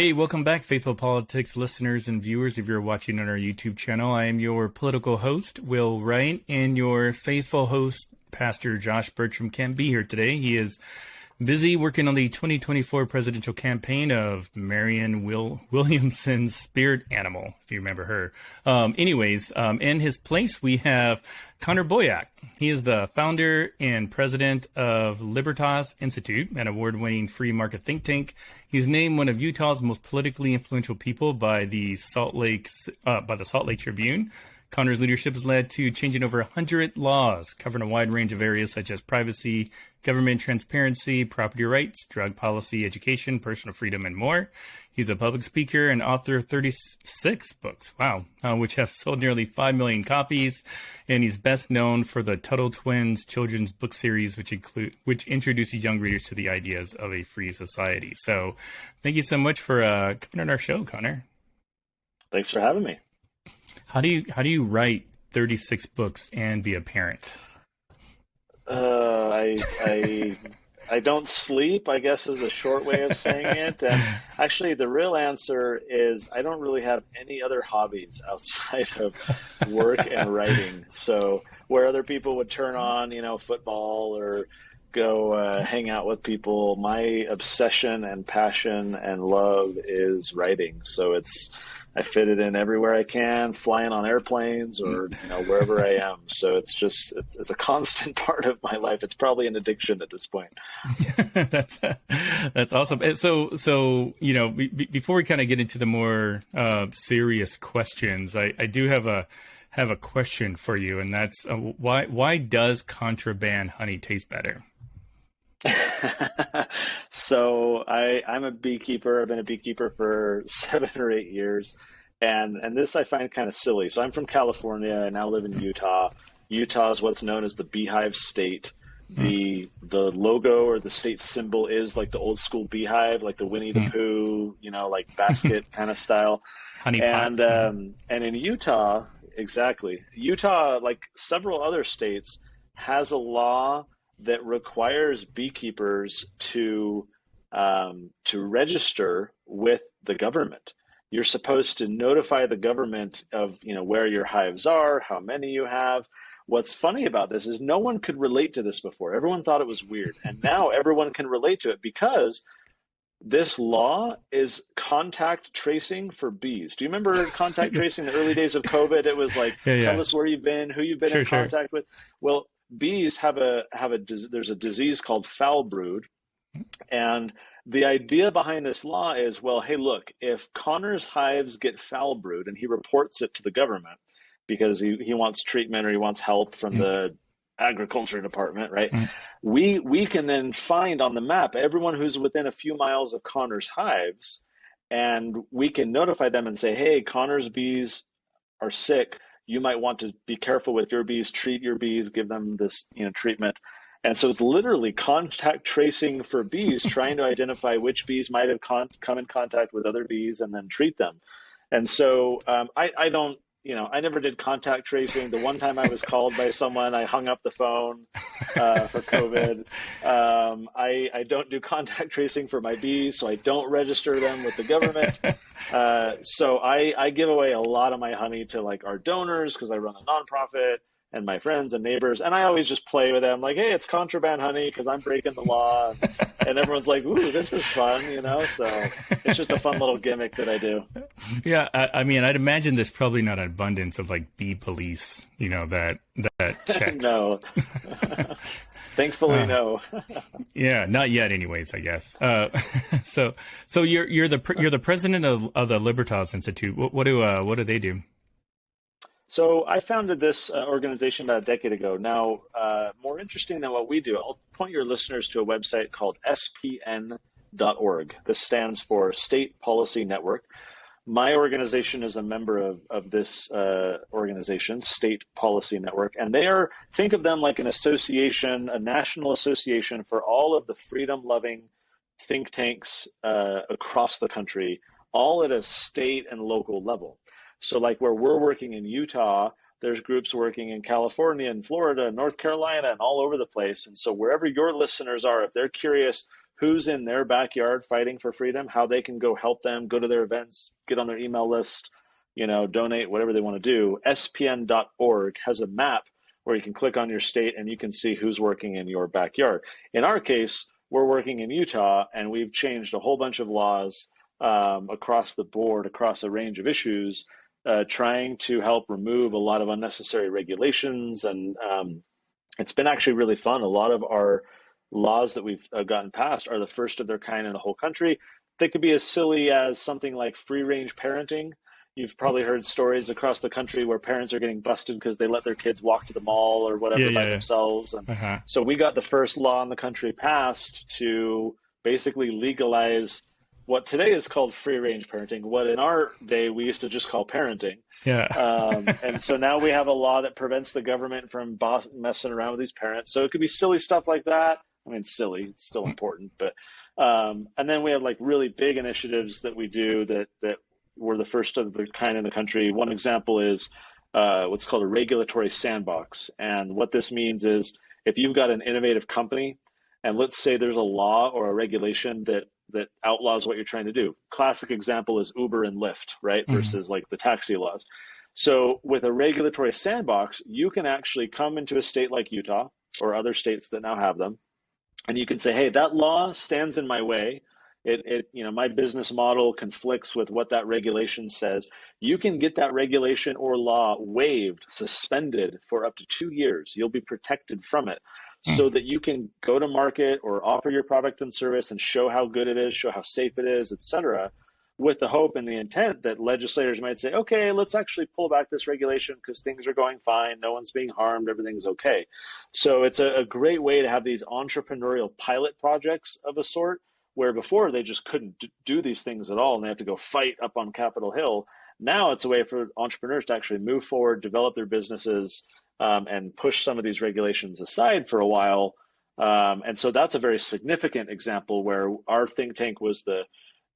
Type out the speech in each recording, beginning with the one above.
Hey, welcome back, Faithful Politics listeners and viewers. If you're watching on our YouTube channel, I am your political host, Will Wright, and your faithful host, Pastor Josh Bertram, can't be here today. He is busy working on the 2024 presidential campaign of Marianne Williamson's spirit animal, if you remember her. In his place, we have Connor Boyack. He is the founder and president of Libertas Institute, an award-winning free market think tank. He's named one of Utah's most politically influential people by the Salt Lake Tribune. Connor's leadership has led to changing over 100 laws covering a wide range of areas such as privacy, government transparency, property rights, drug policy, education, personal freedom, and more. He's a public speaker and author of 36 books, which have sold nearly 5 million copies. And he's best known for the Tuttle Twins children's book series, which introduces young readers to the ideas of a free society. So thank you so much for coming on our show, Connor. Thanks for having me. How do you write 36 books and be a parent? I don't sleep, I guess, is a short way of saying it. And actually, the real answer is I don't really have any other hobbies outside of work and writing. So where other people would turn on, football or go hang out with people, my obsession and passion and love is writing. So I fit it in everywhere I can, flying on airplanes or wherever I am. So it's a constant part of my life. It's probably an addiction at this point. That's awesome. So before we kind of get into the more serious questions, I do have a question for you, and that's why does contraband honey taste better? So I'm a beekeeper. I've been a beekeeper for 7 or 8 years. And this I find kind of silly. So I'm from California. I now live in Utah. Utah is what's known as the beehive state. The logo or the state symbol is like the old school beehive, like the Winnie the Pooh, like basket kind of style. Honey pot. And in Utah, exactly. Utah, like several other states, has a law that requires beekeepers to register with the government. You're supposed to notify the government of where your hives are, how many you have. What's funny about this is no one could relate to this before. Everyone thought it was weird, and now everyone can relate to it because this law is contact tracing for bees. Do you remember contact tracing the early days of COVID? It was like, tell us where you've been, who you've been in contact with. Well, bees there's a disease called foul brood, and the idea behind this law is, well, hey, look, if Connor's hives get foul brood and he reports it to the government because he wants treatment or he wants help from the agriculture department, right? We can then find on the map everyone who's within a few miles of Connor's hives, and we can notify them and say, hey, Connor's bees are sick. You might want to be careful with your bees, treat your bees, give them this, treatment. And so it's literally contact tracing for bees, trying to identify which bees might have come in contact with other bees and then treat them. And so I never did contact tracing. The one time I was called by someone, I hung up the phone for COVID. I don't do contact tracing for my bees, so I don't register them with the government. So I give away a lot of my honey to like our donors because I run a nonprofit, and my friends and neighbors. And I always just play with them like, hey, it's contraband honey because I'm breaking the law. And everyone's like, ooh, this is fun, So it's just a fun little gimmick that I do. Yeah, I mean, I'd imagine there's probably not an abundance of like bee police, that checks. No. Thankfully, no. Yeah, not yet anyways, I guess. So you're the president of the Libertas Institute. What do they do? So I founded this organization about a decade ago. Now, more interesting than what we do, I'll point your listeners to a website called spn.org. This stands for State Policy Network. My organization is a member of this organization, State Policy Network, and think of them like an association, a national association for all of the freedom-loving think tanks across the country, all at a state and local level. So like where we're working in Utah, there's groups working in California and Florida and North Carolina and all over the place. And so wherever your listeners are, if they're curious who's in their backyard fighting for freedom, how they can go help them, go to their events, get on their email list, donate, whatever they want to do. spn.org has a map where you can click on your state and you can see who's working in your backyard. In our case, we're working in Utah, and we've changed a whole bunch of laws across the board, across a range of issues, trying to help remove a lot of unnecessary regulations. And it's been actually really fun. A lot of our laws that we've gotten passed are the first of their kind in the whole country. They could be as silly as something like free-range parenting. You've probably heard stories across the country where parents are getting busted because they let their kids walk to the mall or whatever by themselves. And so we got the first law in the country passed to basically legalize what today is called free-range parenting, what in our day we used to just call parenting. And so now we have a law that prevents the government from messing around with these parents. So it could be silly stuff like that. I mean, silly, it's still important. But and then we have like really big initiatives that we do that we're the first of the kind in the country. One example is what's called a regulatory sandbox. And what this means is if you've got an innovative company, and let's say there's a law or a regulation that outlaws what you're trying to do. Classic example is Uber and Lyft, right? Versus like the taxi laws. So with a regulatory sandbox, you can actually come into a state like Utah or other states that now have them, and you can say, hey, that law stands in my way. My business model conflicts with what that regulation says. You can get that regulation or law waived, suspended for up to 2 years. You'll be protected from it so that you can go to market or offer your product and service and show how good it is, show how safe it is, et cetera, with the hope and the intent that legislators might say, okay, let's actually pull back this regulation because things are going fine. No one's being harmed. Everything's okay. So it's a great way to have these entrepreneurial pilot projects of a sort, where before they just couldn't do these things at all and they have to go fight up on Capitol Hill. Now it's a way for entrepreneurs to actually move forward, develop their businesses, and push some of these regulations aside for a while. And so that's a very significant example where our think tank was the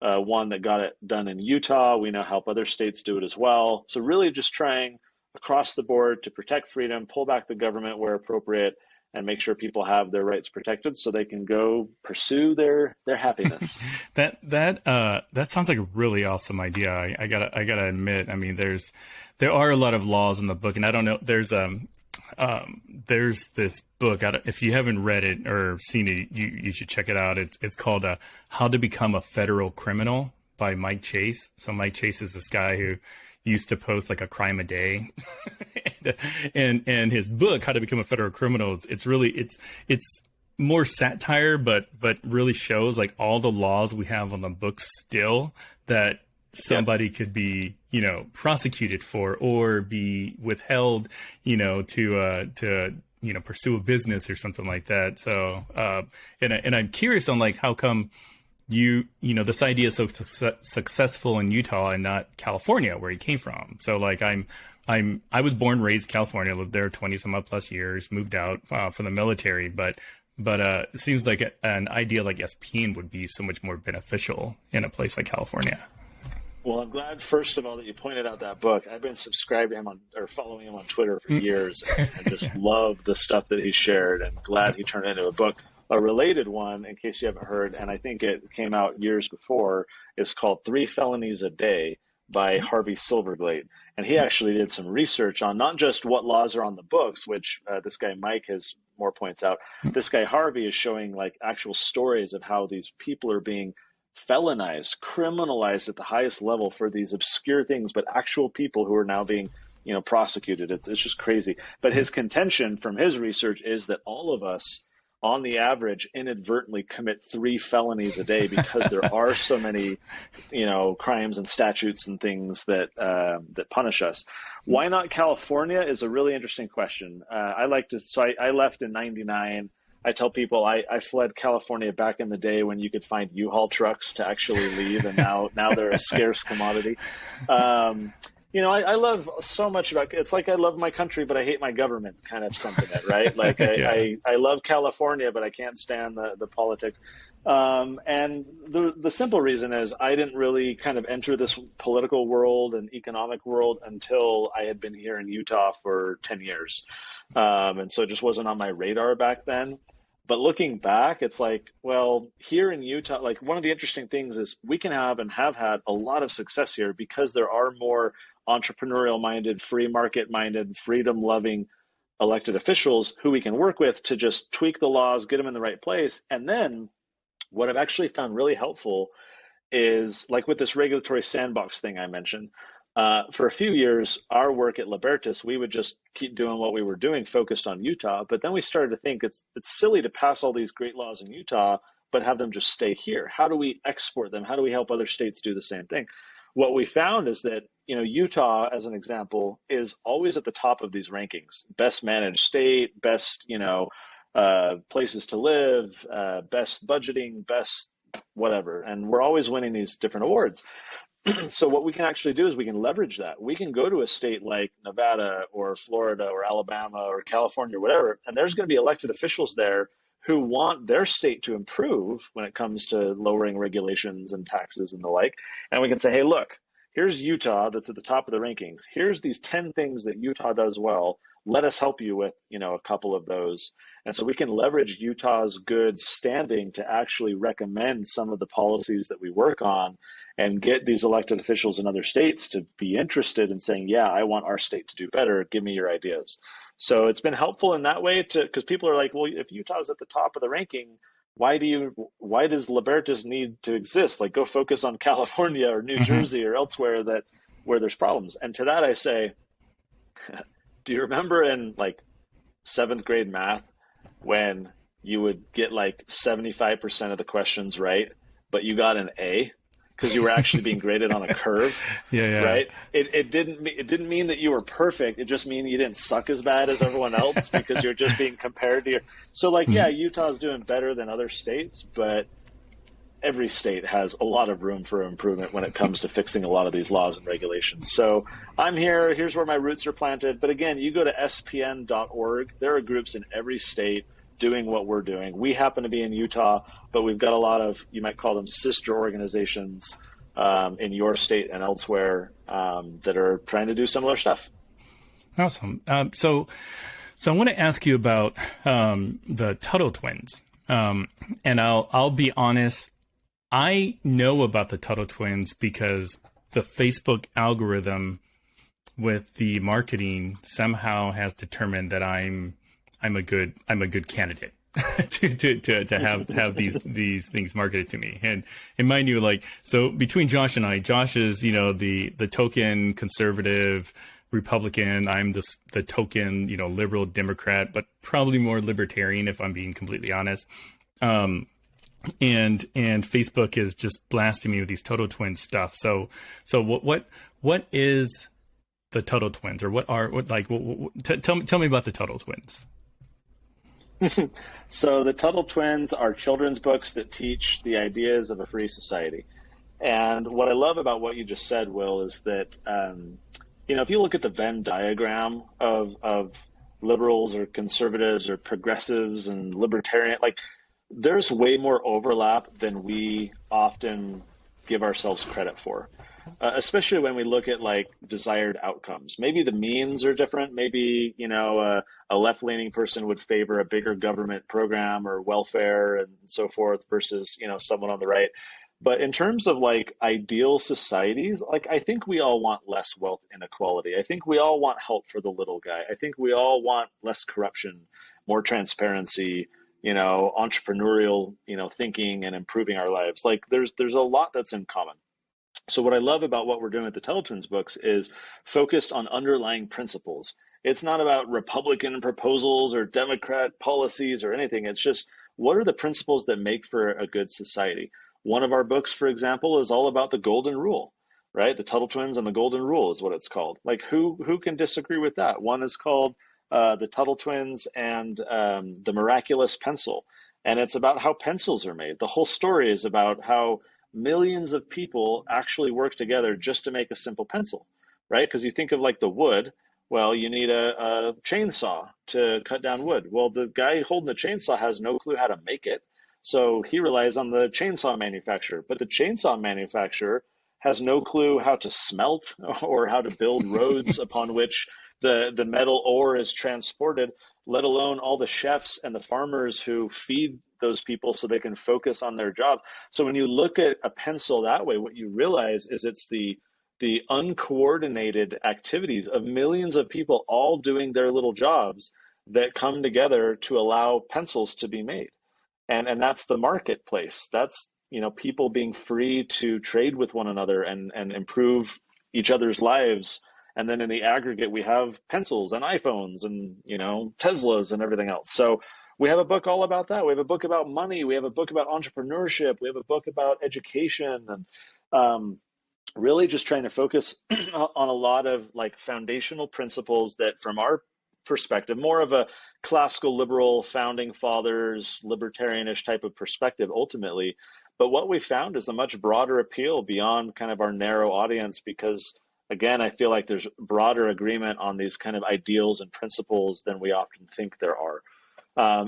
one that got it done in Utah. We now help other states do it as well. So really just trying across the board to protect freedom, pull back the government where appropriate, and make sure people have their rights protected so they can go pursue their happiness. That sounds like a really awesome idea. I gotta admit, I mean, there are a lot of laws in the book, and I don't know, there's this book. If you haven't read it or seen it, you should check it out. It's called How to Become a Federal Criminal by Mike Chase. So Mike Chase is this guy who used to post like a crime a day, and his book, How to Become a Federal Criminal, it's more satire, but really shows like all the laws we have on the books still that somebody could be, prosecuted for or be withheld, to pursue a business or something like that. So, and I'm curious on like how come this idea is so successful in Utah and not California, where you came from. So like I was born, raised California, lived there 20 some odd plus years, moved out for the military, but it seems like an idea like SPN would be so much more beneficial in a place like California. Well, I'm glad, first of all, that you pointed out that book. I've been subscribed to him following him on Twitter for years, and just love the stuff that he shared, and glad he turned it into a book. A related one, in case you haven't heard, and I think it came out years before, is called 3 Felonies a Day by Harvey Silverglate. And he actually did some research on not just what laws are on the books, which this guy Mike has more points out. This guy Harvey is showing like actual stories of how these people are being felonized, criminalized at the highest level for these obscure things, but actual people who are now being prosecuted. It's just crazy. But his contention from his research is that all of us, on the average, inadvertently commit 3 felonies a day because there are so many, crimes and statutes and things that punish us. Why not California is a really interesting question. I left in '99. I tell people I fled California back in the day when you could find U-Haul trucks to actually leave, and now they're a scarce commodity. I love so much about it's like I love my country, but I hate my government kind of sentiment, right? Like I love California, but I can't stand the politics. And the simple reason is I didn't really kind of enter this political world and economic world until I had been here in Utah for 10 years. And so it just wasn't on my radar back then. But looking back, it's like, well, here in Utah, like one of the interesting things is we can have and have had a lot of success here because there are more entrepreneurial minded, free market minded, freedom loving elected officials who we can work with to just tweak the laws, get them in the right place. And then what I've actually found really helpful is like with this regulatory sandbox thing I mentioned. For a few years, our work at Libertas, we would just keep doing what we were doing, focused on Utah. But then we started to think it's silly to pass all these great laws in Utah, but have them just stay here. How do we export them? How do we help other states do the same thing? What we found is that Utah, as an example, is always at the top of these rankings: best managed state, best places to live, best budgeting, best whatever, and we're always winning these different awards. So what we can actually do is we can leverage that. We can go to a state like Nevada or Florida or Alabama or California or whatever, and there's going to be elected officials there who want their state to improve when it comes to lowering regulations and taxes and the like. And we can say, hey, look, here's Utah that's at the top of the rankings. Here's these 10 things that Utah does well. Let us help you with, a couple of those. And so we can leverage Utah's good standing to actually recommend some of the policies that we work on and get these elected officials in other states to be interested in saying, yeah, I want our state to do better. Give me your ideas. So it's been helpful in that way because people are like, well, if Utah's at the top of the ranking, why does Libertas need to exist? Like, go focus on California or New Jersey or elsewhere where there's problems. And to that I say, do you remember in like 7th grade math when you would get like 75% of the questions right, but you got an A because you were actually being graded on a curve? Yeah. Right? It didn't mean that you were perfect. It just mean you didn't suck as bad as everyone else because you're just being compared to So like, yeah, Utah's doing better than other states, but every state has a lot of room for improvement when it comes to fixing a lot of these laws and regulations. So I'm here. Here's where my roots are planted. But again, you go to spn.org. There are groups in every state doing what we're doing. We happen to be in Utah, but we've got a lot of, you might call them sister organizations in your state and elsewhere that are trying to do similar stuff. Awesome. So I want to ask you about the Tuttle twins. And I'll be honest, I know about the Tuttle twins because the Facebook algorithm with the marketing somehow has determined that I'm a good candidate to have these things marketed to me. And mind you, like, so between Josh and I, Josh is, the token conservative Republican. I'm the token, liberal Democrat, but probably more libertarian if I'm being completely honest. And Facebook is just blasting me with these Tuttle Twins stuff. So what is the Tuttle Twins, or tell me about the Tuttle Twins. So the Tuttle Twins are children's books that teach the ideas of a free society. And what I love about what you just said, Will, is that, if you look at the Venn diagram of liberals or conservatives or progressives and libertarian, like, there's way more overlap than we often give ourselves credit for, especially when we look at like desired outcomes. Maybe the means are different. Maybe, a left-leaning person would favor a bigger government program or welfare and so forth versus, someone on the right. But in terms of like ideal societies, like, I think we all want less wealth inequality. I think we all want help for the little guy. I think we all want less corruption, more transparency, entrepreneurial, thinking and improving our lives. Like, there's a lot that's in common. So what I love about what we're doing with the Tuttle Twins books is focused on underlying principles. It's not about Republican proposals or Democrat policies or anything. It's just, what are the principles that make for a good society? One of our books, for example, is all about the golden rule, right? The Tuttle Twins and the golden rule is what it's called. Like, who can disagree with that? One is called the Tuttle Twins and the Miraculous Pencil. And it's about how pencils are made. The whole story is about how millions of people actually work together just to make a simple pencil, right? Because you think of like the wood, well, you need a chainsaw to cut down wood. Well, the guy holding the chainsaw has no clue how to make it. So he relies on the chainsaw manufacturer. But the chainsaw manufacturer has no clue how to smelt or how to build roads upon which the metal ore is transported. let alone all the chefs and the farmers who feed those people so they can focus on their job. So when you look at a pencil that way, what you realize is it's the uncoordinated activities of millions of people all doing their little jobs that come together to allow pencils to be made. And that's the marketplace. That's, people being free to trade with one another and improve each other's lives. And then in the aggregate, we have pencils and iPhones and, Teslas and everything else. So we have a book all about that. We have a book about money. We have a book about entrepreneurship. We have a book about education, and really just trying to focus on a lot of like foundational principles that, from our perspective, more of a classical liberal founding fathers, libertarianish type of perspective ultimately. But what we found is a much broader appeal beyond kind of our narrow audience, because again, I feel like there's broader agreement on these kind of ideals and principles than we often think there are.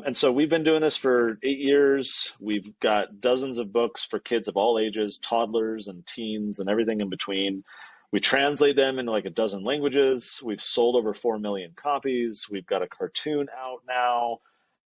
And so we've been doing this for 8 years. We've got dozens of books for kids of all ages, toddlers and teens and everything in between. We translate them into like a dozen languages. We've sold over 4 million copies. We've got a cartoon out now.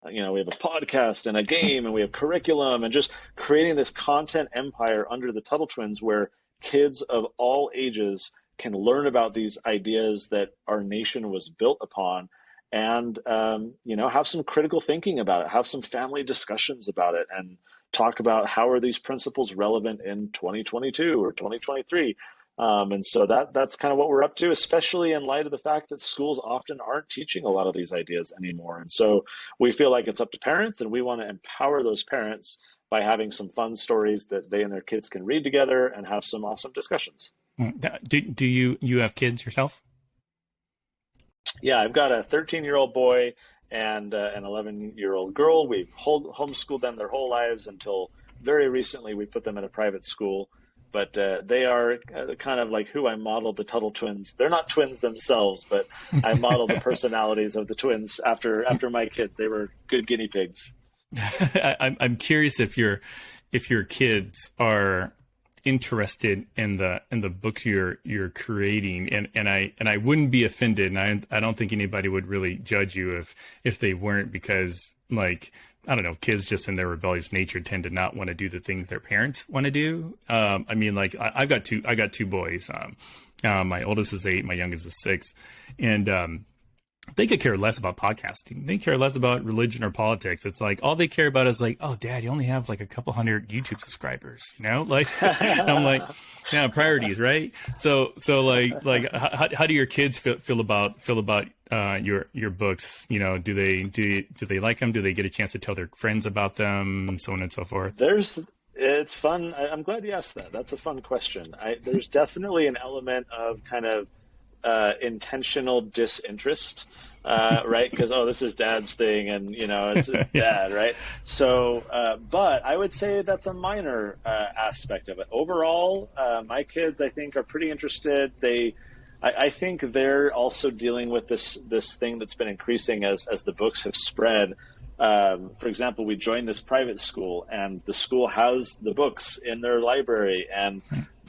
We have a podcast and a game, and we have curriculum, and just creating this content empire under the Tuttle Twins where kids of all ages can learn about these ideas that our nation was built upon, and have some critical thinking about it, have some family discussions about it, and talk about how are these principles relevant in 2022 or 2023. And so that's kind of what we're up to, especially in light of the fact that schools often aren't teaching a lot of these ideas anymore. And so we feel like it's up to parents, and we want to empower those parents by having some fun stories that they and their kids can read together and have some awesome discussions. Do you have kids yourself? Yeah, I've got a 13-year-old boy and an 11-year-old girl. We've homeschooled them their whole lives until very recently we put them in a private school. But they are kind of like who I modeled the Tuttle Twins. They're not twins themselves, but I modeled the personalities of the twins after my kids. They were good guinea pigs. I'm curious if your kids are interested in the books you're creating, and I wouldn't be offended, and I don't think anybody would really judge you if they weren't, because like, I don't know, kids just in their rebellious nature tend to not want to do the things their parents want to do. I mean, like I got two boys. My oldest is 8, my youngest is 6, and they could care less about podcasting. They care less about religion or politics. It's like all they care about is like, oh, Dad, you only have like a couple hundred YouTube subscribers, like. I'm like, yeah, priorities, right? So like, how do your kids feel about your books? Do they like them? Do they get a chance to tell their friends about them, and so on and so forth? It's fun. I'm glad you asked that. That's a fun question. There's definitely an element of kind of intentional disinterest, right? Because, this is Dad's thing, and it's Dad, right? So, but I would say that's a minor aspect of it. Overall, my kids, I think, are pretty interested. I think they're also dealing with this thing that's been increasing as the books have spread. For example, we joined this private school, and the school has the books in their library, and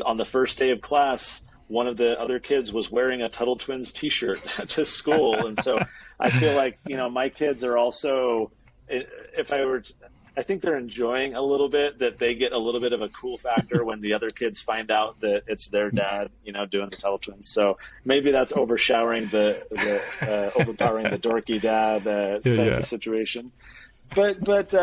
on the first day of class, one of the other kids was wearing a Tuttle Twins t-shirt to school. And so I feel like, my kids are also, I think they're enjoying a little bit that they get a little bit of a cool factor when the other kids find out that it's their dad, doing the Tuttle Twins. So maybe that's overpowering the dorky dad type of situation. But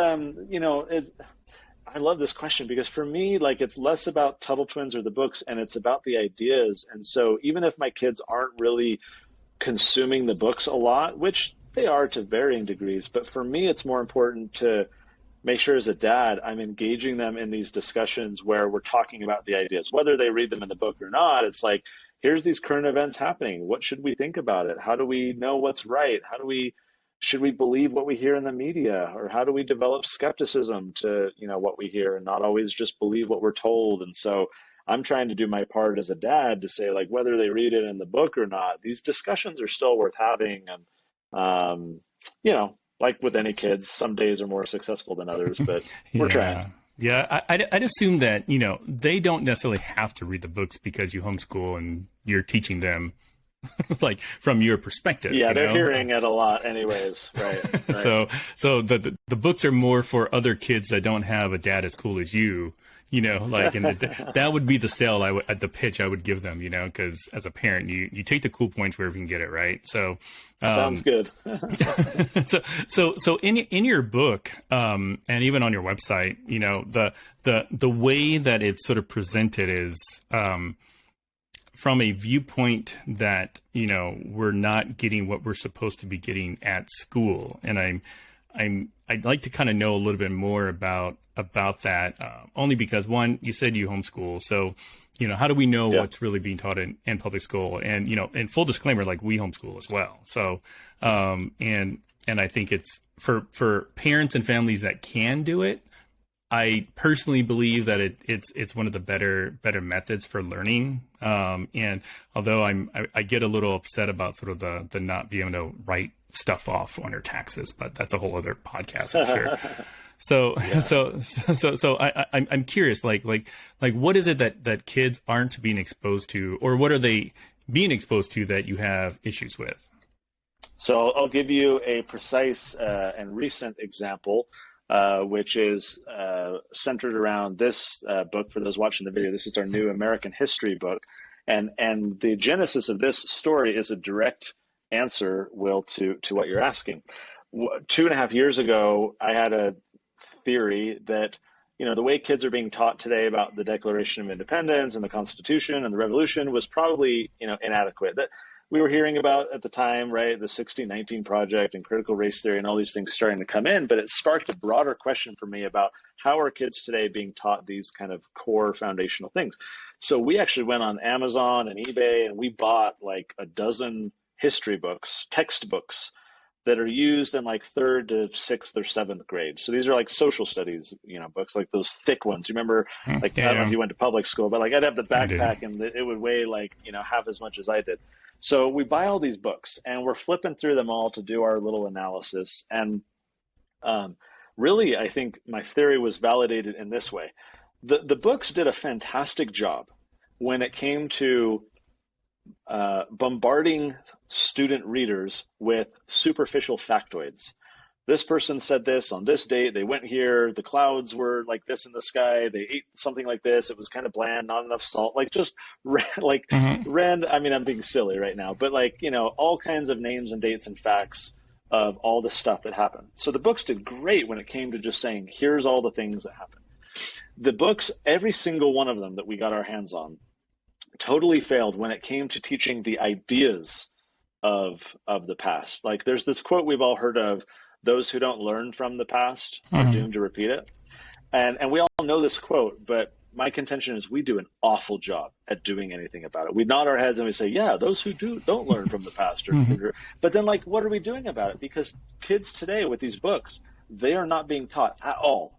I love this question, because for me, like, it's less about Tuttle Twins or the books, and it's about the ideas. And so even if my kids aren't really consuming the books a lot, which they are to varying degrees, but for me, it's more important to make sure as a dad, I'm engaging them in these discussions where we're talking about the ideas, whether they read them in the book or not. It's like, here's these current events happening. What should we think about it? How do we know what's right? Should we believe what we hear in the media, or how do we develop skepticism to, what we hear, and not always just believe what we're told? And so I'm trying to do my part as a dad to say, like, whether they read it in the book or not, these discussions are still worth having. And, like with any kids, some days are more successful than others, but we're trying. Yeah, I'd assume that, they don't necessarily have to read the books because you homeschool and you're teaching them like from your perspective. Yeah, you they're know? hearing it a lot anyways. Right. Right. So the books are more for other kids that don't have a dad as cool as you. Like, and that would be the sell at the pitch I would give them, because as a parent, you take the cool points wherever you can get it, right? So, Sounds good. so in your book, and even on your website, the way that it's sort of presented is, from a viewpoint that, we're not getting what we're supposed to be getting at school. And I'd like to kind of know a little bit more about that, only because, one, you said you homeschool. So, how do we know what's really being taught in public school? And, and full disclaimer, like, we homeschool as well. So, and I think it's for parents and families that can do it. I personally believe that it's one of the better methods for learning. And although I get a little upset about sort of the not being able to write stuff off on your taxes, but that's a whole other podcast, I'm sure. So, I'm curious, like what is it that kids aren't being exposed to, or what are they being exposed to that you have issues with? So I'll give you a precise and recent example, which is centered around this book. For those watching the video, this is our new American history book. And the genesis of this story is a direct answer, Will, to what you're asking. 2.5 years ago, I had a theory that, the way kids are being taught today about the Declaration of Independence and the Constitution and the Revolution was probably, inadequate. That we were hearing about at the time, right, the 1619 Project and critical race theory and all these things starting to come in, but it sparked a broader question for me about how are kids today being taught these kind of core foundational things. So we actually went on Amazon and eBay and we bought like a dozen history books, textbooks that are used in like 3rd to 6th or 7th grade. So these are like social studies, books, like those thick ones. You remember, like, I don't know if you went to public school, but like I'd have the backpack and it would weigh like, half as much as I did. So we buy all these books and we're flipping through them all to do our little analysis. And really, I think my theory was validated in this way. The books did a fantastic job when it came to bombarding student readers with superficial factoids. This person said this on this date, they went here, the clouds were like this in the sky, they ate something like this, it was kind of bland, not enough salt, like just I mean, I'm being silly right now, but like, all kinds of names and dates and facts of all the stuff that happened. So the books did great when it came to just saying, here's all the things that happened. The books, every single one of them that we got our hands on, totally failed when it came to teaching the ideas of the past. Like, there's this quote we've all heard of: those who don't learn from the past are doomed to repeat it. And we all know this quote, but my contention is we do an awful job at doing anything about it. We nod our heads and we say, yeah, those who don't learn from the past are but then, like, what are we doing about it? Because kids today with these books, they are not being taught at all.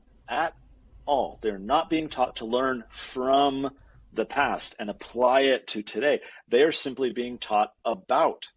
They're not being taught to learn from the past and apply it to today. They are simply being taught about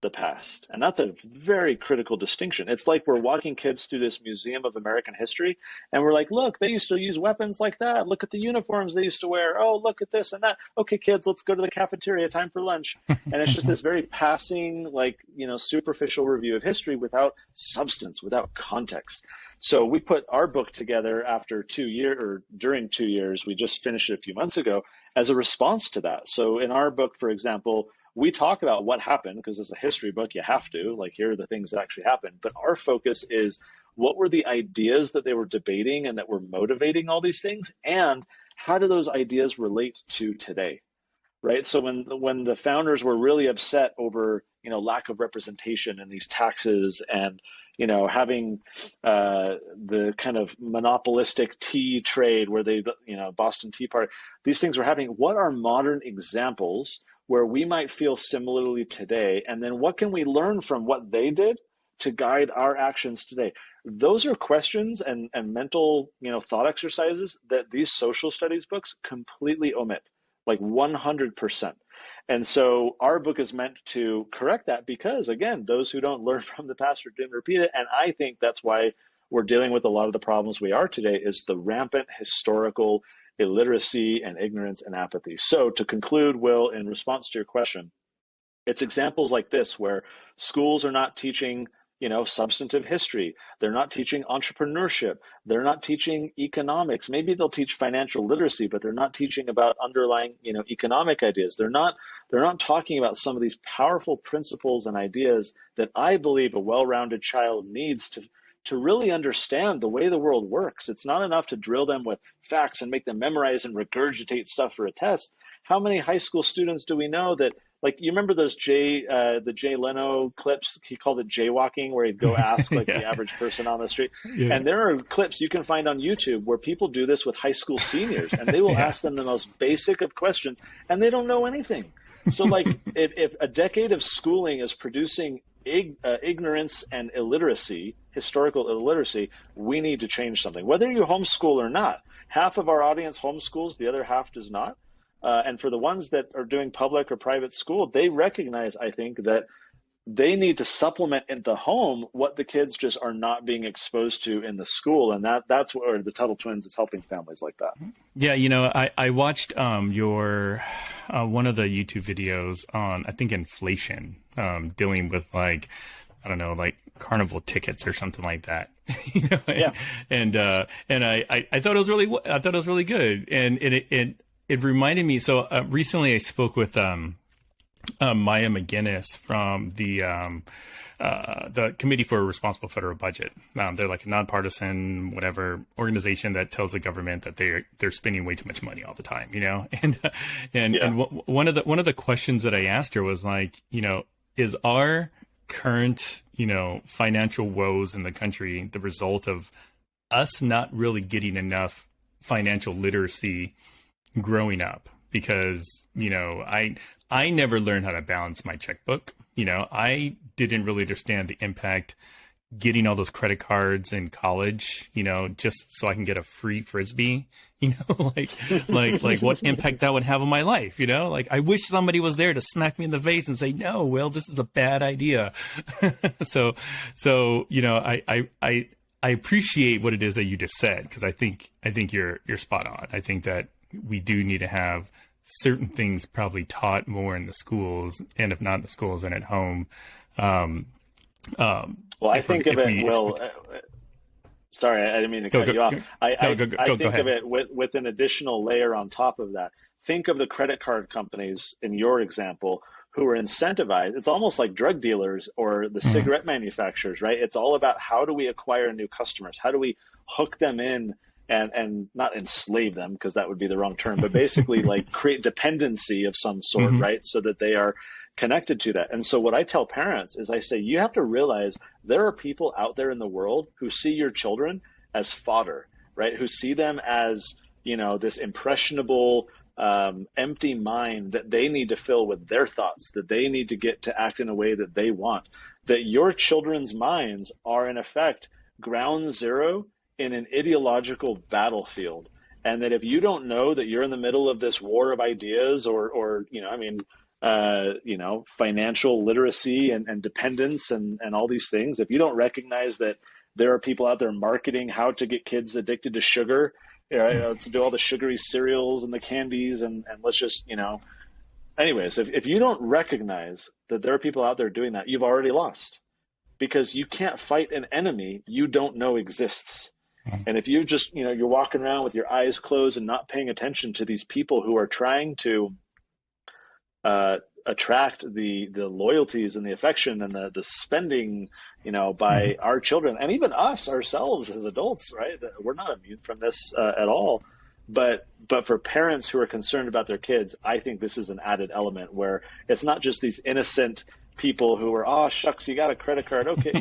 the past. And that's a very critical distinction. It's like we're walking kids through this Museum of American History and we're like, look, they used to use weapons like that. Look at the uniforms they used to wear. Oh, look at this and that. Okay, kids, let's go to the cafeteria. Time for lunch. And it's just this very passing, like, superficial review of history without substance, without context. So we put our book together after 2 years, or during 2 years, we just finished it a few months ago, as a response to that. So in our book, for example, we talk about what happened, because as a history book, you have to, like, here are the things that actually happened. But our focus is, what were the ideas that they were debating and that were motivating all these things? And how do those ideas relate to today? Right. So when the founders were really upset over, lack of representation in these taxes and, having the kind of monopolistic tea trade where they, Boston Tea Party, these things were happening. What are modern examples where we might feel similarly today? And then what can we learn from what they did to guide our actions today? Those are questions and mental, thought exercises that these social studies books completely omit, like 100%. And so our book is meant to correct that, because, again, those who don't learn from the past are doomed to repeat it. And I think that's why we're dealing with a lot of the problems we are today, is the rampant historical illiteracy and ignorance and apathy. So to conclude, Will, in response to your question, It's examples like this where schools are not teaching, substantive history. They're not teaching entrepreneurship. They're not teaching economics. Maybe they'll teach financial literacy, but they're not teaching about underlying, economic ideas. They're not talking about some of these powerful principles and ideas that I believe a well-rounded child needs to really understand the way the world works. It's not enough to drill them with facts and make them memorize and regurgitate stuff for a test. How many high school students do we know that, like, you remember those the Jay Leno clips? He called it jaywalking, where he'd go ask like the average person on the street. Yeah. And there are clips you can find on YouTube where people do this with high school seniors, and they will ask them the most basic of questions, and they don't know anything. So, like, if a decade of schooling is producing ignorance and illiteracy, historical illiteracy, we need to change something. Whether you homeschool or not, half of our audience homeschools, the other half does not. And for the ones that are doing public or private school, they recognize, I think, that they need to supplement in the home what the kids just are not being exposed to in the school. And that's where the Tuttle Twins is helping families like that. Yeah, I watched your one of the YouTube videos on, I think, inflation, dealing with like carnival tickets or something like that. And I thought it was really good. And it reminded me. So recently I spoke with Maya McGinnis from the Committee for a Responsible Federal Budget. They're like a nonpartisan, whatever organization that tells the government that they're spending way too much money all the time, And one of the questions that I asked her was like, is our current, financial woes in the country the result of us not really getting enough financial literacy growing up? Because, I never learned how to balance my checkbook. I didn't really understand the impact getting all those credit cards in college, just so I can get a free Frisbee, like what impact that would have on my life, like I wish somebody was there to smack me in the face and say, no, Will, this is a bad idea. So, I appreciate what it is that you just said, because I think you're spot on. I think that we do need to have certain things probably taught more in the schools, and if not in the schools, then at home. I think of it, sorry, I didn't mean to cut you off. I think of it with an additional layer on top of that. Think of the credit card companies in your example who are incentivized. It's almost like drug dealers or the cigarette manufacturers, right? It's all about how do we acquire new customers? How do we hook them in and not enslave them, because that would be the wrong term, but basically like create dependency of some sort, right? So that they are connected to that. And so what I tell parents is I say, you have to realize there are people out there in the world who see your children as fodder, right? Who see them as, this impressionable, empty mind that they need to fill with their thoughts, that they need to get to act in a way that they want. That your children's minds are in effect ground zero in an ideological battlefield. And that if you don't know that you're in the middle of this war of ideas or financial literacy and dependence and all these things, if you don't recognize that there are people out there marketing how to get kids addicted to sugar, let's do all the sugary cereals and the candies and let's just, anyways, if you don't recognize that there are people out there doing that, you've already lost, because you can't fight an enemy you don't know exists. And if you just, you're walking around with your eyes closed and not paying attention to these people who are trying to attract the loyalties and the affection and the spending, by our children and even us ourselves as adults, right? We're not immune from this at all. But for parents who are concerned about their kids, I think this is an added element where it's not just these innocent people who are, oh, shucks, you got a credit card. Okay.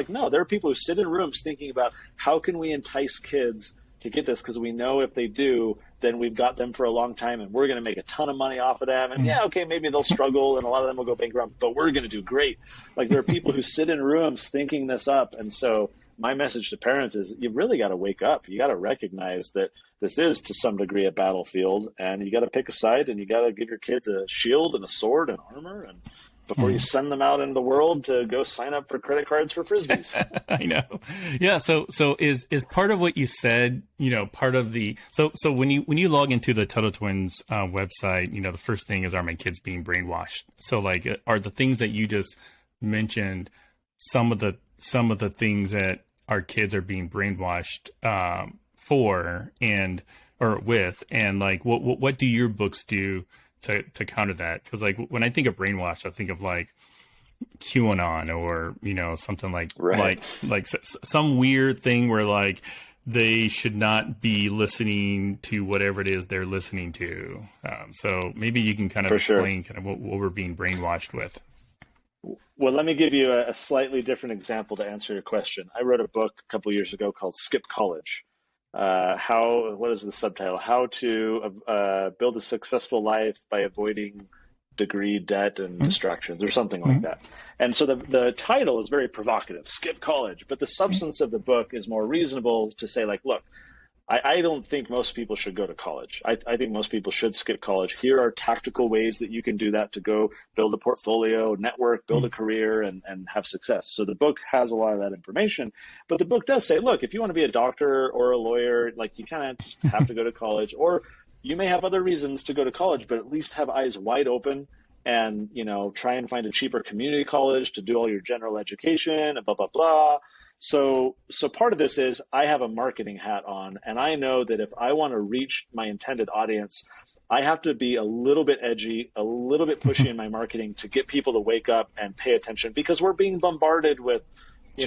No, there are people who sit in rooms thinking about how can we entice kids to get this? Because we know if they do, then we've got them for a long time and we're going to make a ton of money off of them. And maybe they'll struggle and a lot of them will go bankrupt, but we're going to do great. Like there are people who sit in rooms thinking this up. And so my message to parents is you really got to wake up. You got to recognize that this is to some degree a battlefield and you got to pick a side and you got to give your kids a shield and a sword and armor. before you send them out into the world to go sign up for credit cards for Frisbees. I know. Yeah. So is part of what you said, part of the, so when you log into the Tuttle Twins website, the first thing is, are my kids being brainwashed? So like, are the things that you just mentioned, some of the things that our kids are being brainwashed for or with, and like, what do your books do to counter that? Because like when I think of brainwash, I think of like QAnon or something like some weird thing where like they should not be listening to whatever it is they're listening to. So maybe you can kind of explain kind of what we're being brainwashed with. Well, let me give you a slightly different example to answer your question. I wrote a book a couple of years ago called Skip College. What is the subtitle? How to build a successful life by avoiding degree debt and distractions, or something like that. And so the title is very provocative, Skip College, but the substance of the book is more reasonable to say, like, look, I don't think most people should go to college. I think most people should skip college. Here are tactical ways that you can do that to go build a portfolio, network, build a career, and have success. So the book has a lot of that information, but the book does say, look, if you want to be a doctor or a lawyer, like you kind of just have to go to college, or you may have other reasons to go to college, but at least have eyes wide open and, try and find a cheaper community college to do all your general education and blah, blah, blah. So part of this is I have a marketing hat on, and I know that if I want to reach my intended audience, I have to be a little bit edgy, a little bit pushy in my marketing to get people to wake up and pay attention, because we're being bombarded with,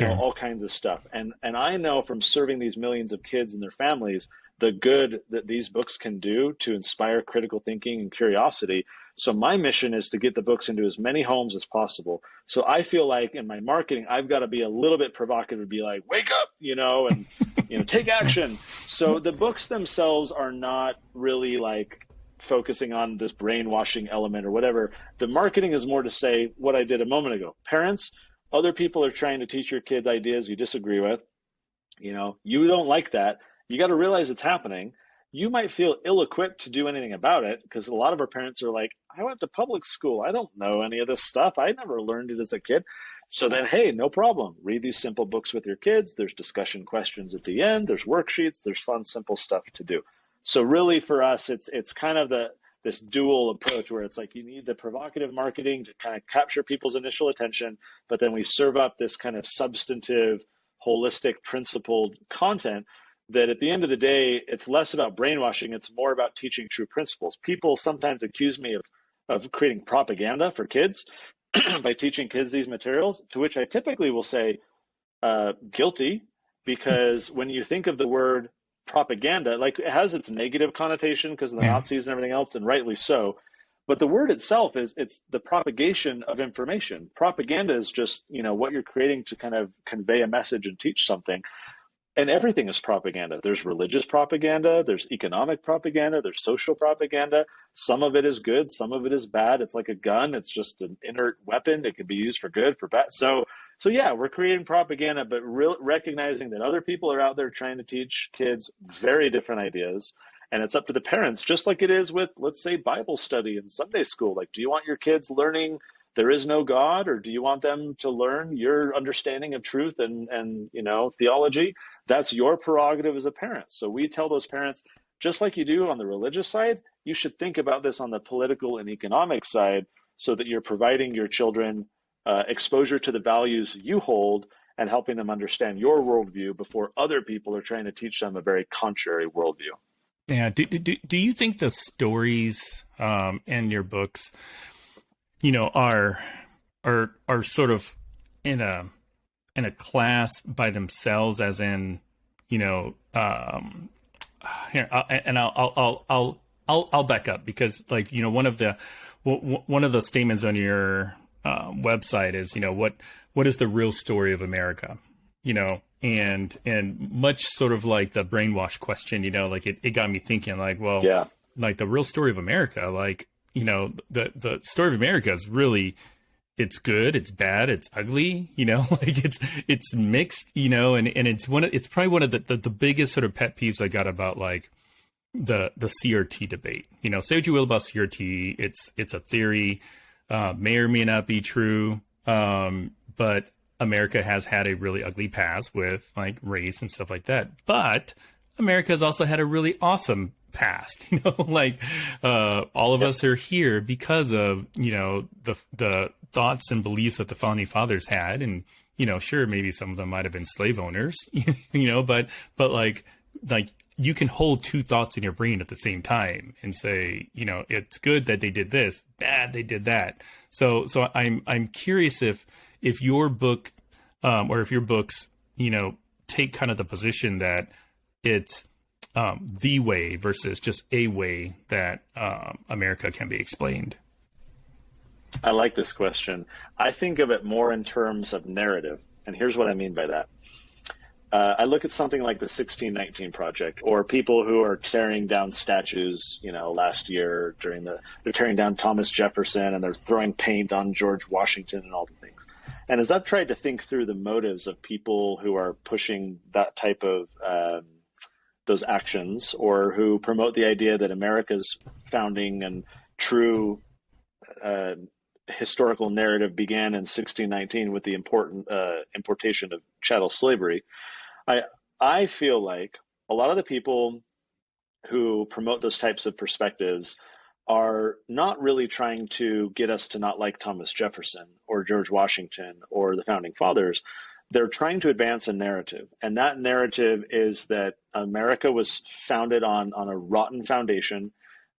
all kinds of stuff. And I know from serving these millions of kids and their families, the good that these books can do to inspire critical thinking and curiosity. So my mission is to get the books into as many homes as possible. So I feel like in my marketing, I've got to be a little bit provocative to be like, wake up, and, take action. So the books themselves are not really like focusing on this brainwashing element or whatever. The marketing is more to say what I did a moment ago. Parents, other people are trying to teach your kids ideas you disagree with. You don't like that. You got to realize it's happening. You might feel ill-equipped to do anything about it, because a lot of our parents are like, I went to public school. I don't know any of this stuff. I never learned it as a kid. So then, hey, no problem. Read these simple books with your kids. There's discussion questions at the end. There's worksheets. There's fun, simple stuff to do. So really for us, it's kind of this dual approach where it's like you need the provocative marketing to kind of capture people's initial attention, but then we serve up this kind of substantive, holistic, principled content that at the end of the day, it's less about brainwashing. It's more about teaching true principles. People sometimes accuse me of creating propaganda for kids by teaching kids these materials, to which I typically will say, guilty, because when you think of the word propaganda, like it has its negative connotation because of the Nazis and everything else, and rightly so. But the word itself it's the propagation of information. Propaganda is just, what you're creating to kind of convey a message and teach something. And everything is propaganda. There's religious propaganda, there's economic propaganda, there's social propaganda. Some of it is good, some of it is bad. It's like a gun. It's just an inert weapon. It can be used for good, for bad. So yeah, we're creating propaganda, but recognizing that other people are out there trying to teach kids very different ideas. And it's up to the parents, just like it is with, let's say, Bible study in Sunday school. Like, do you want your kids learning there is no God, or do you want them to learn your understanding of truth and theology? That's your prerogative as a parent. So we tell those parents, just like you do on the religious side, you should think about this on the political and economic side, so that you're providing your children exposure to the values you hold and helping them understand your worldview before other people are trying to teach them a very contrary worldview. Yeah. Do you think the stories in your books, are sort of in a class by themselves, as in, here, and I'll back up, because like, one of the statements on your website is, what is the real story of America, and much sort of like the brainwash question, like it got me thinking, like, well, yeah, like the real story of America, like, the story of America is really, it's good, it's bad, it's ugly, like it's mixed, and it's probably one of the biggest sort of pet peeves I got about like the CRT debate. Say what you will about CRT, it's a theory. may or may not be true. But America has had a really ugly past with like race and stuff like that. But America has also had a really awesome past, like all of us are here because of, the thoughts and beliefs that the founding fathers had. And, sure, maybe some of them might have been slave owners, but like you can hold two thoughts in your brain at the same time and say, it's good that they did this, bad they did that. So I'm curious if your book, or if your books, take kind of the position that it's the way versus just a way that America can be explained. I like this question. I think of it more in terms of narrative. And here's what I mean by that. I look at something like the 1619 Project, or people who are tearing down statues, last year they're tearing down Thomas Jefferson and they're throwing paint on George Washington and all the things. And as I've tried to think through the motives of people who are pushing that type of those actions, or who promote the idea that America's founding and true historical narrative began in 1619 with the important importation of chattel slavery, I feel like a lot of the people who promote those types of perspectives are not really trying to get us to not like Thomas Jefferson or George Washington or the founding fathers. They're trying to advance a narrative. And that narrative is that America was founded on a rotten foundation,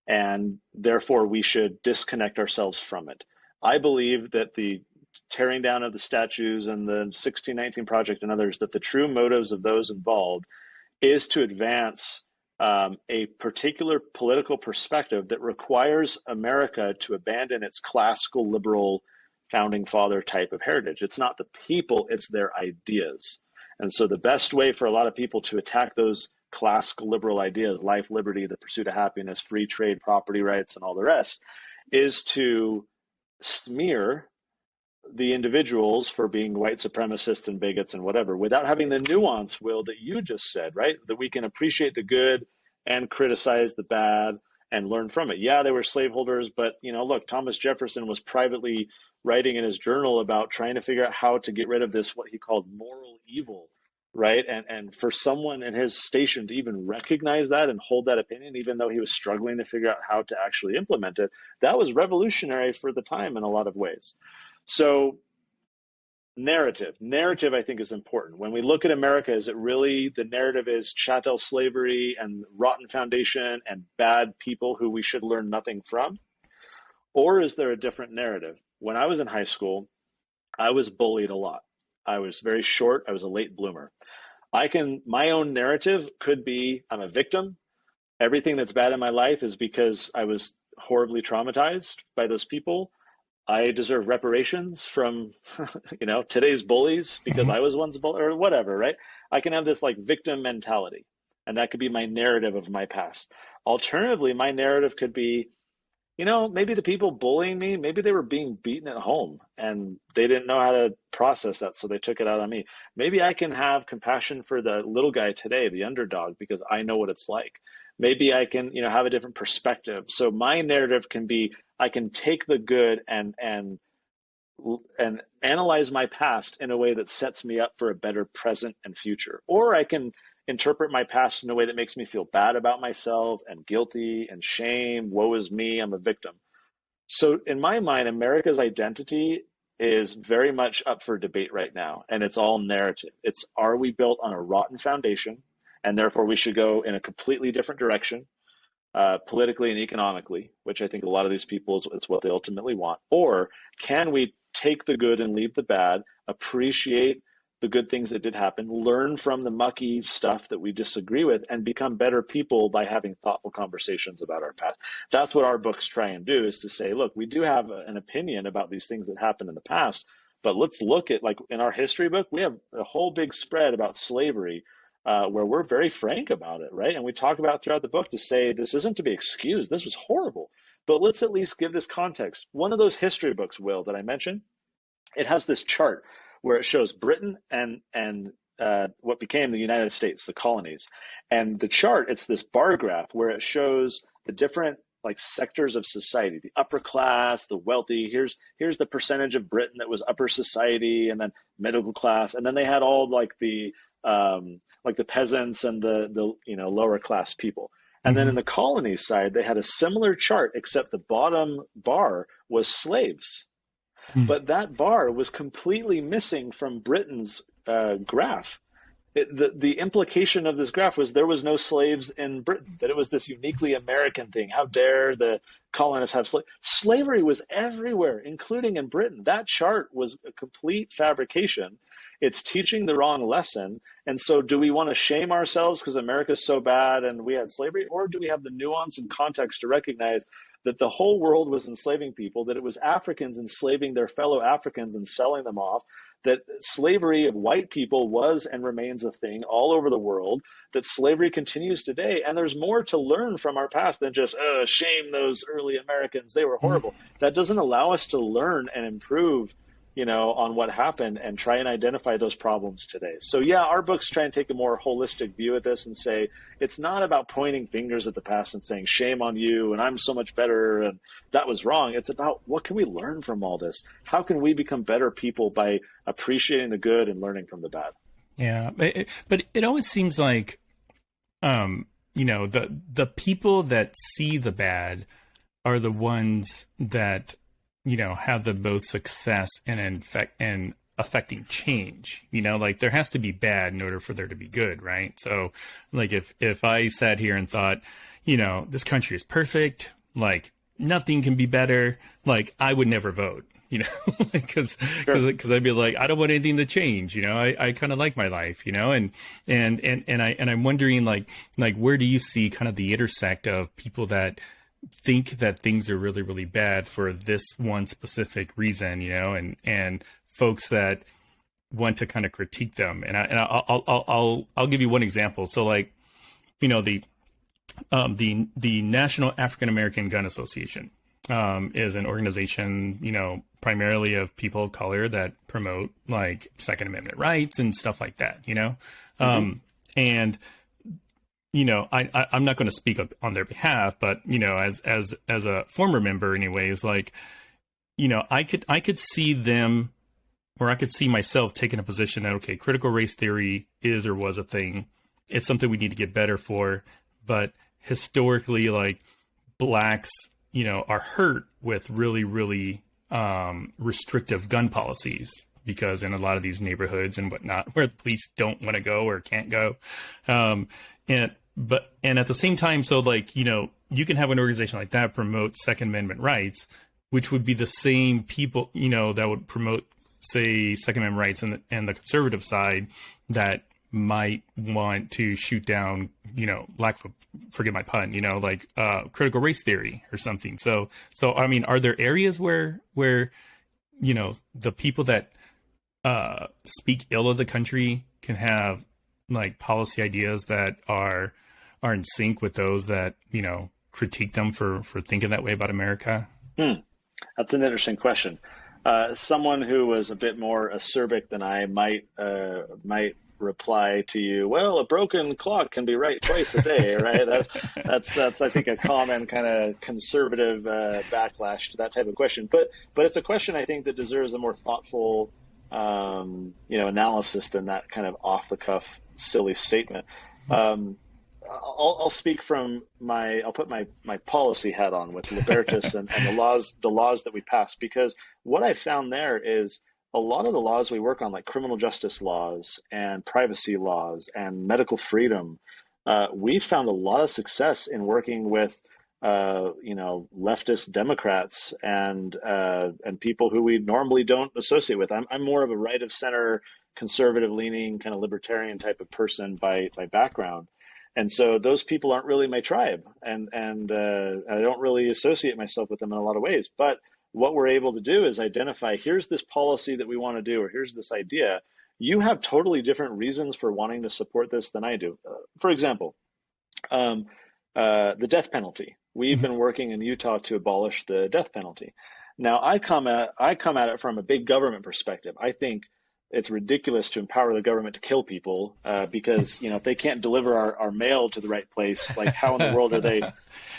and therefore we should disconnect ourselves from it. I believe that the tearing down of the statues and the 1619 Project and others, that the true motives of those involved is to advance a particular political perspective that requires America to abandon its classical liberal founding father type of heritage. It's not the people, it's their ideas. And so the best way for a lot of people to attack those classical liberal ideas, life, liberty, the pursuit of happiness, free trade, property rights, and all the rest, is to smear the individuals for being white supremacists and bigots and whatever, without having the nuance, Will, that you just said, right? That we can appreciate the good and criticize the bad and learn from it. Yeah, they were slaveholders, but look, Thomas Jefferson was privately writing in his journal about trying to figure out how to get rid of this, what he called moral evil, right? And for someone in his station to even recognize that and hold that opinion, even though he was struggling to figure out how to actually implement it, that was revolutionary for the time in a lot of ways. So narrative, I think, is important. When we look at America, is it really the narrative is chattel slavery and rotten foundation and bad people who we should learn nothing from? Or is there a different narrative? When I was in high school, I was bullied a lot. I was very short. I was a late bloomer. My own narrative could be, I'm a victim. Everything that's bad in my life is because I was horribly traumatized by those people. I deserve reparations from, today's bullies because I was once a bully, or whatever, right? I can have this like victim mentality, and that could be my narrative of my past. Alternatively, my narrative could be, maybe the people bullying me, maybe they were being beaten at home and they didn't know how to process that, so they took it out on me. Maybe I can have compassion for the little guy today, the underdog, because I know what it's like. Maybe I can, have a different perspective. So my narrative can be, I can take the good and analyze my past in a way that sets me up for a better present and future. Or I can interpret my past in a way that makes me feel bad about myself and guilty and shame. Woe is me, I'm a victim. So in my mind, America's identity is very much up for debate right now. And it's all narrative. It's, are we built on a rotten foundation? And therefore we should go in a completely different direction, politically and economically, which I think a lot of these people is what they ultimately want. Or can we take the good and leave the bad, appreciate the good things that did happen, learn from the mucky stuff that we disagree with, and become better people by having thoughtful conversations about our past? That's what our books try and do, is to say, look, we do have an opinion about these things that happened in the past, but let's look at, like in our history book, we have a whole big spread about slavery, where we're very frank about it, right? And we talk about throughout the book to say, this isn't to be excused. This was horrible, but let's at least give this context. One of those history books, Will, that I mentioned, it has this chart where it shows Britain and what became the United States, the colonies. And the chart, it's this bar graph where it shows the different like sectors of society, the upper class, the wealthy. Here's the percentage of Britain that was upper society, and then middle class, and then they had all like the peasants and the lower class people. And then in the colonies side, they had a similar chart, except the bottom bar was slaves. But that bar was completely missing from Britain's graph. The implication of this graph was there was no slaves in Britain, that it was this uniquely American thing. How dare the colonists have slaves? Slavery was everywhere, including in Britain. That chart was a complete fabrication. It's teaching the wrong lesson. And so do we want to shame ourselves because America's so bad and we had slavery? Or do we have the nuance and context to recognize that the whole world was enslaving people, that it was Africans enslaving their fellow Africans and selling them off, that slavery of white people was and remains a thing all over the world, that slavery continues today. And there's more to learn from our past than just, shame those early Americans, they were horrible. That doesn't allow us to learn and improve on what happened and try and identify those problems today. So yeah, our books try and take a more holistic view at this and say, it's not about pointing fingers at the past and saying, shame on you, and I'm so much better, and that was wrong. It's about, what can we learn from all this? How can we become better people by appreciating the good and learning from the bad? Yeah. But it always seems like, the people that see the bad are the ones that have the most success in affecting change. Like there has to be bad in order for there to be good, right? So like if I sat here and thought, this country is perfect, like nothing can be better, like I would never vote, because I'd be like, I don't want anything to change, I kind of like my life, and I'm wondering like where do you see kind of the intersect of people that think that things are really, really bad for this one specific reason, and folks that want to kind of critique them. And I'll give you one example. So like, the National African American Gun Association is an organization, primarily of people of color that promote like Second Amendment rights and stuff like that, and I'm not going to speak up on their behalf, but as a former member, anyways, like, I could see them, or I could see myself taking a position that, okay, critical race theory is or was a thing. It's something we need to get better for, but historically, like blacks, are hurt with really, really restrictive gun policies, because in a lot of these neighborhoods and whatnot, where the police don't want to go or can't go, and at the same time, so like, you can have an organization like that promote Second Amendment rights, which would be the same people, that would promote, say, Second Amendment rights and the conservative side that might want to shoot down, forget my pun, like critical race theory or something. So I mean, are there areas where the people that speak ill of the country can have like policy ideas that are in sync with those that, critique them for thinking that way about America? That's an interesting question. Someone who was a bit more acerbic than I might reply to you, well, a broken clock can be right twice a day, right? That's I think a common kind of conservative backlash to that type of question. But it's a question I think that deserves a more thoughtful analysis than that kind of off the cuff silly statement. I'll speak from I'll put my policy hat on with Libertas and the laws that we pass, because what I found there is a lot of the laws we work on, like criminal justice laws and privacy laws and medical freedom, we found a lot of success in working with leftist Democrats and people who we normally don't associate with. I'm more of a right of center, conservative leaning, kind of libertarian type of person by background. And so those people aren't really my tribe, and I don't really associate myself with them in a lot of ways. But what we're able to do is identify, here's this policy that we want to do, or here's this idea. You have totally different reasons for wanting to support this than I do. For example, the death penalty. We've been working in Utah to abolish the death penalty. Now, I come at it from a big government perspective. I think it's ridiculous to empower the government to kill people because, if they can't deliver our mail to the right place, like how in the world are they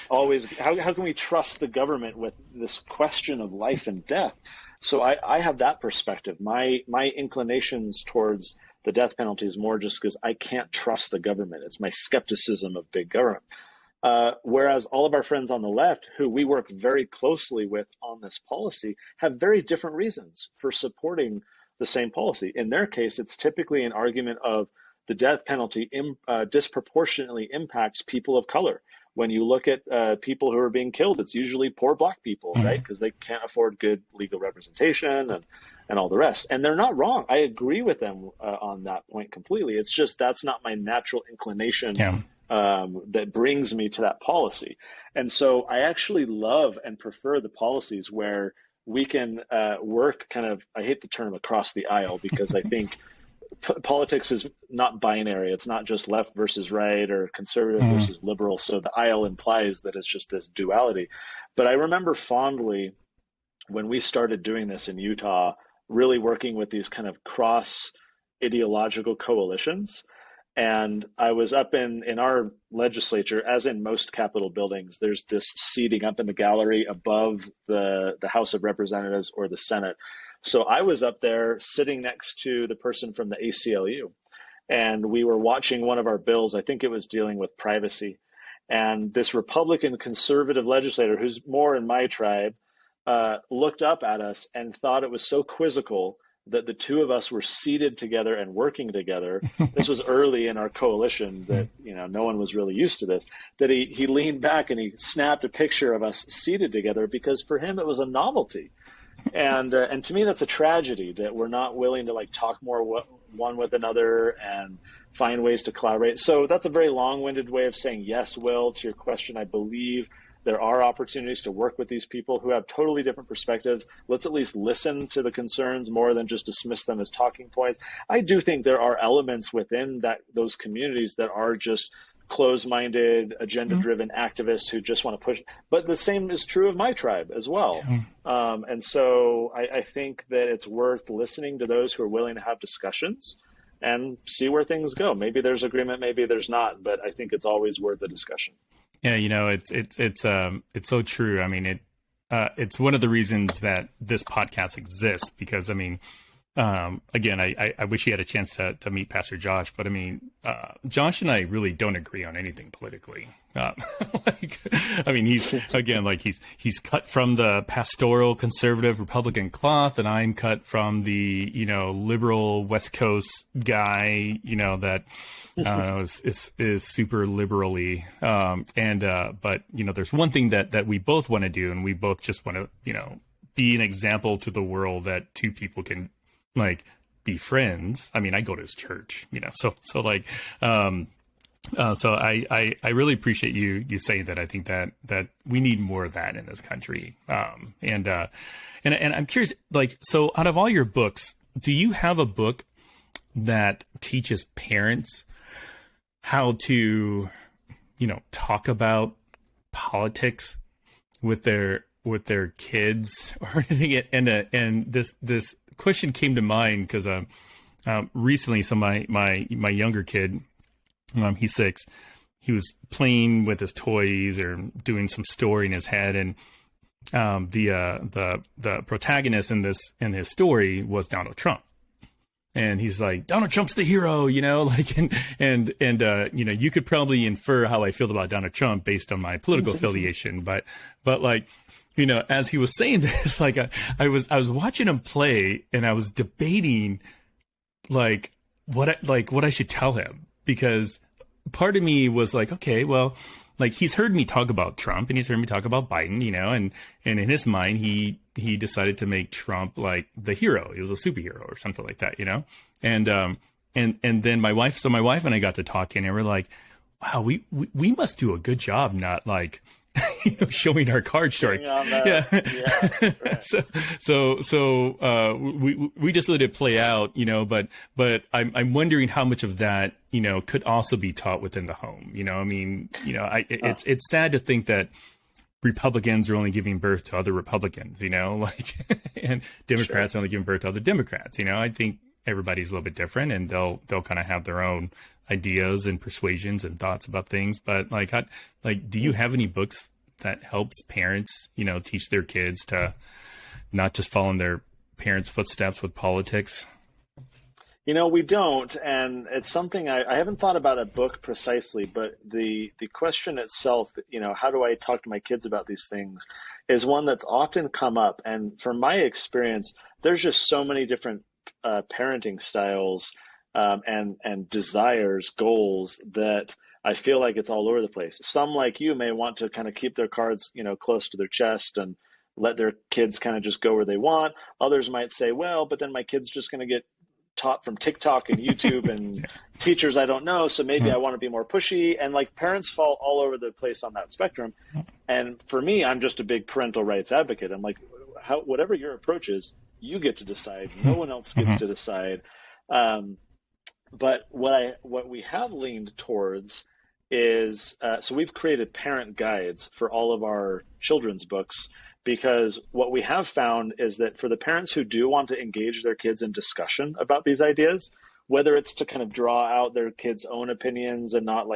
always, how can we trust the government with this question of life and death? So I have that perspective. My inclinations towards the death penalty is more just because I can't trust the government. It's my skepticism of big government. Whereas all of our friends on the left, who we work very closely with on this policy, have very different reasons for supporting the same policy. In their case, it's typically an argument of the death penalty disproportionately impacts people of color. When you look at people who are being killed, it's usually poor Black people, right? Because they can't afford good legal representation and all the rest. And they're not wrong. I agree with them on that point completely. It's just that's not my natural inclination that brings me to that policy. And so I actually love and prefer the policies where we can work kind of, I hate the term across the aisle, because I think politics is not binary. It's not just left versus right or conservative versus liberal. So the aisle implies that it's just this duality. But I remember fondly when we started doing this in Utah, really working with these kind of cross ideological coalitions. And I was up in our legislature, as in most Capitol buildings, there's this seating up in the gallery above the House of Representatives or the Senate. So I was up there sitting next to the person from the ACLU, and we were watching one of our bills. I think it was dealing with privacy. And this Republican conservative legislator, who's more in my tribe, looked up at us and thought it was so quizzical that the two of us were seated together and working together. This was early in our coalition that, no one was really used to this, that he leaned back and he snapped a picture of us seated together because for him, it was a novelty. And to me, that's a tragedy that we're not willing to talk more one with another and find ways to collaborate. So that's a very long-winded way of saying yes, Will, to your question. I believe there are opportunities to work with these people who have totally different perspectives. Let's at least listen to the concerns more than just dismiss them as talking points. I do think there are elements within those communities that are just closed-minded, agenda-driven activists who just want to push. But the same is true of my tribe as well. And so I think that it's worth listening to those who are willing to have discussions and see where things go. Maybe there's agreement, maybe there's not, but I think it's always worth a discussion. Yeah, it's so true. I mean, it's one of the reasons that this podcast exists, because again, I wish you had a chance to meet Pastor Josh, but Josh and I really don't agree on anything politically. He's cut from the pastoral conservative Republican cloth, and I'm cut from the, liberal West Coast guy, that is super liberally. But there's one thing that we both want to do, and we both just want to, be an example to the world that two people can be friends. I go to his church, so I really appreciate you saying that. I think that we need more of that in this country. And I'm curious, so out of all your books, do you have a book that teaches parents how to, talk about politics with their kids or anything? And this question came to mind because recently, so my younger kid, he's 6, he was playing with his toys or doing some story in his head, and the protagonist in his story was Donald Trump. And he's like, Donald Trump's the hero, and you could probably infer how I feel about Donald Trump based on my political affiliation, but as he was saying this, I was watching him play, and I was debating what I should tell him, because part of me was like, okay, well, he's heard me talk about Trump and he's heard me talk about Biden, and in his mind, he decided to make Trump the hero. He was a superhero or something like that, and then my wife and I got to talking, and we're like, wow, we must do a good job not showing our cards to our Right. So we just let it play out, but I'm wondering how much of that, could also be taught within the home. It's sad to think that Republicans are only giving birth to other Republicans, and Democrats are only giving birth to other Democrats. I think everybody's a little bit different, and they'll kind of have their own ideas and persuasions and thoughts about things. But do you have any books that helps parents, teach their kids to not just follow in their parents' footsteps with politics? We don't, and it's something I haven't thought about a book precisely, but the question itself, how do I talk to my kids about these things, is one that's often come up. And from my experience, there's just so many different parenting styles and desires, goals, that I feel like it's all over the place. Some, like you, may want to kind of keep their cards, close to their chest and let their kids kind of just go where they want. Others might say, well, but then my kid's just going to get taught from TikTok and YouTube and teachers I don't know, so maybe I want to be more pushy. And like, parents fall all over the place on that spectrum. And for me, I'm just a big parental rights advocate. I'm like, whatever your approach is, you get to decide. No one else gets to decide. But what we have leaned towards is, so we've created parent guides for all of our children's books, because what we have found is that for the parents who do want to engage their kids in discussion about these ideas, whether it's to kind of draw out their kids' own opinions and not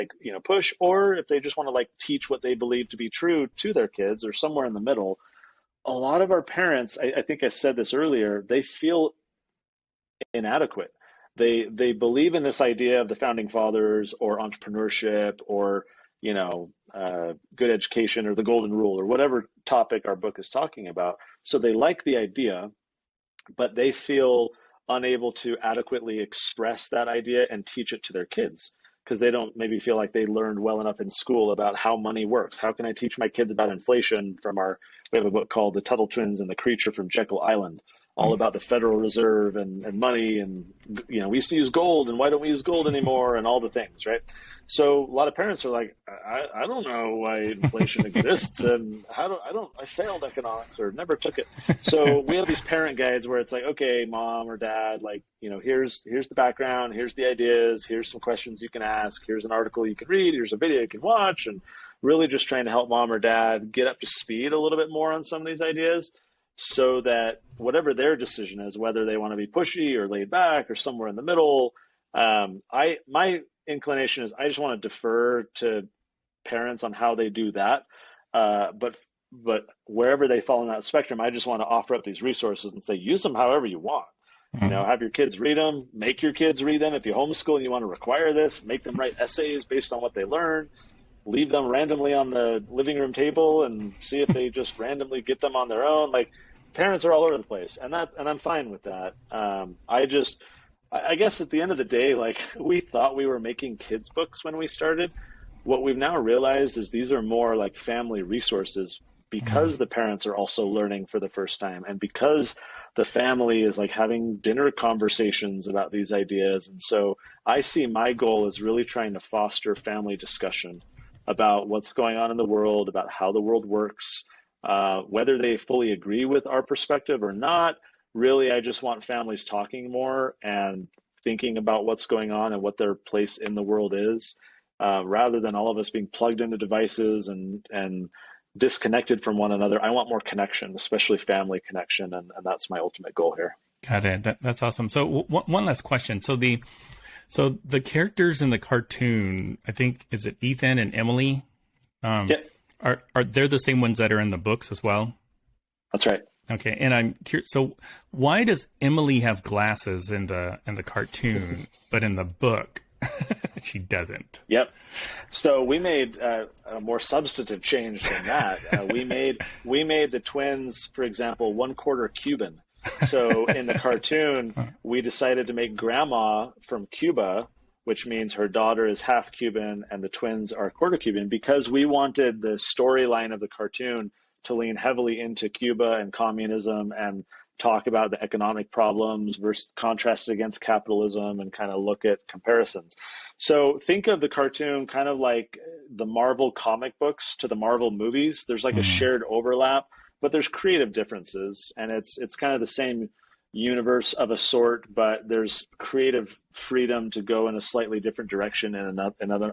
push, or if they just want to teach what they believe to be true to their kids, or somewhere in the middle, a lot of our parents, I think I said this earlier, they feel inadequate. They believe in this idea of the founding fathers, or entrepreneurship, or good education, or the golden rule, or whatever topic our book is talking about. So they like the idea, but they feel unable to adequately express that idea and teach it to their kids, because they don't maybe feel like they learned well enough in school about how money works. How can I teach my kids about inflation we have a book called The Tuttle Twins and the Creature from Jekyll Island, all about the Federal Reserve and money. And, we used to use gold, and why don't we use gold anymore, and all the things, right? So a lot of parents are like, I don't know why inflation exists, and I failed economics or never took it. So we have these parent guides where it's like, okay, mom or dad, here's the background, here's the ideas, here's some questions you can ask, here's an article you can read, here's a video you can watch, and really just trying to help mom or dad get up to speed a little bit more on some of these ideas, so that whatever their decision is, whether they want to be pushy or laid back or somewhere in the middle, my inclination is I just want to defer to parents on how they do that. But wherever they fall in that spectrum, I just want to offer up these resources and say, use them however you want. Have your kids read them, make your kids read them. If you homeschool and you want to require this, make them write essays based on what they learn. Leave them randomly on the living room table and see if they just randomly get them on their own. Parents are all over the place, and I'm fine with that. I guess at the end of the day, we thought we were making kids books when we started. What we've now realized is these are more like family resources, because the parents are also learning for the first time, and because the family is having dinner conversations about these ideas. And so I see my goal is really trying to foster family discussion about what's going on in the world, about how the world works, whether they fully agree with our perspective or not. Really, I just want families talking more and thinking about what's going on and what their place in the world is, rather than all of us being plugged into devices and disconnected from one another. I want more connection, especially family connection, and that's my ultimate goal here. Got it. That's awesome. So one last question. So the characters in the cartoon, I think, is it Ethan and Emily? Yeah. Are they the same ones that are in the books as well? That's right. Okay, and I'm curious. So why does Emily have glasses in the cartoon, but in the book she doesn't? Yep. So we made a more substantive change than that. We made the twins, for example, 1/4 Cuban. So in the cartoon, we decided to make Grandma from Cuba, which means her daughter is half Cuban and the twins are 1/4 Cuban, because we wanted the storyline of the cartoon to lean heavily into Cuba and communism and talk about the economic problems versus contrasted against capitalism, and kind of look at comparisons. So think of the cartoon kind of like the Marvel comic books to the Marvel movies. There's a shared overlap, but there's creative differences, and it's kind of the same universe of a sort, but there's creative freedom to go in a slightly different direction in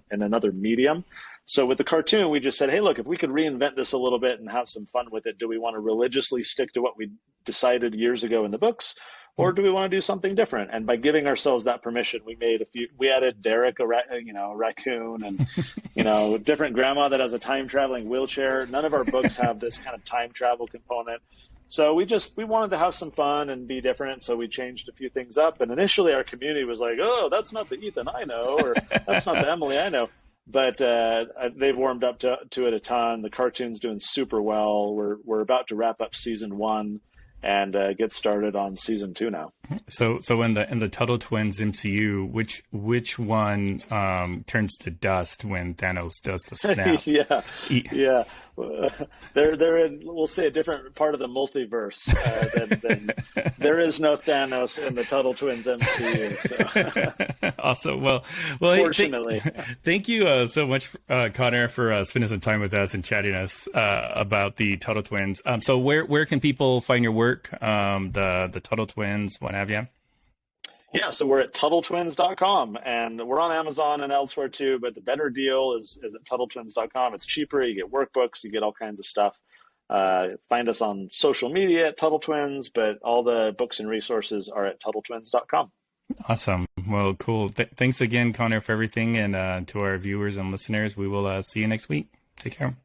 another medium. So with the cartoon, we just said, hey, look, if we could reinvent this a little bit and have some fun with it, do we want to religiously stick to what we decided years ago in the books, or do we want to do something different? And by giving ourselves that permission, we added Derek, a raccoon, and, different grandma that has a time traveling wheelchair. None of our books have this kind of time travel component. So we wanted to have some fun and be different. So we changed a few things up. And initially our community was like, oh, that's not the Ethan I know, or that's not the Emily I know. But they've warmed up to it a ton. The cartoon's doing super well. We're about to wrap up season 1 and get started on season 2 now. So in the Tuttle Twins MCU, which one turns to dust when Thanos does the snap? Yeah. They're in, we'll say, a different part of the multiverse. Than there is no Thanos in the Tuttle Twins MCU. So. Awesome. Well, Fortunately. Thank you so much, Connor, for spending some time with us and chatting us about the Tuttle Twins. So where can people find your work? The Tuttle Twins, what have you? Yeah, so we're at TuttleTwins.com, and we're on Amazon and elsewhere too, but the better deal is at TuttleTwins.com. It's cheaper. You get workbooks, you get all kinds of stuff. Find us on social media at Tuttle Twins, but all the books and resources are at TuttleTwins.com. Awesome. Well, cool. Thanks again, Connor, for everything, and to our viewers and listeners, we will see you next week. Take care.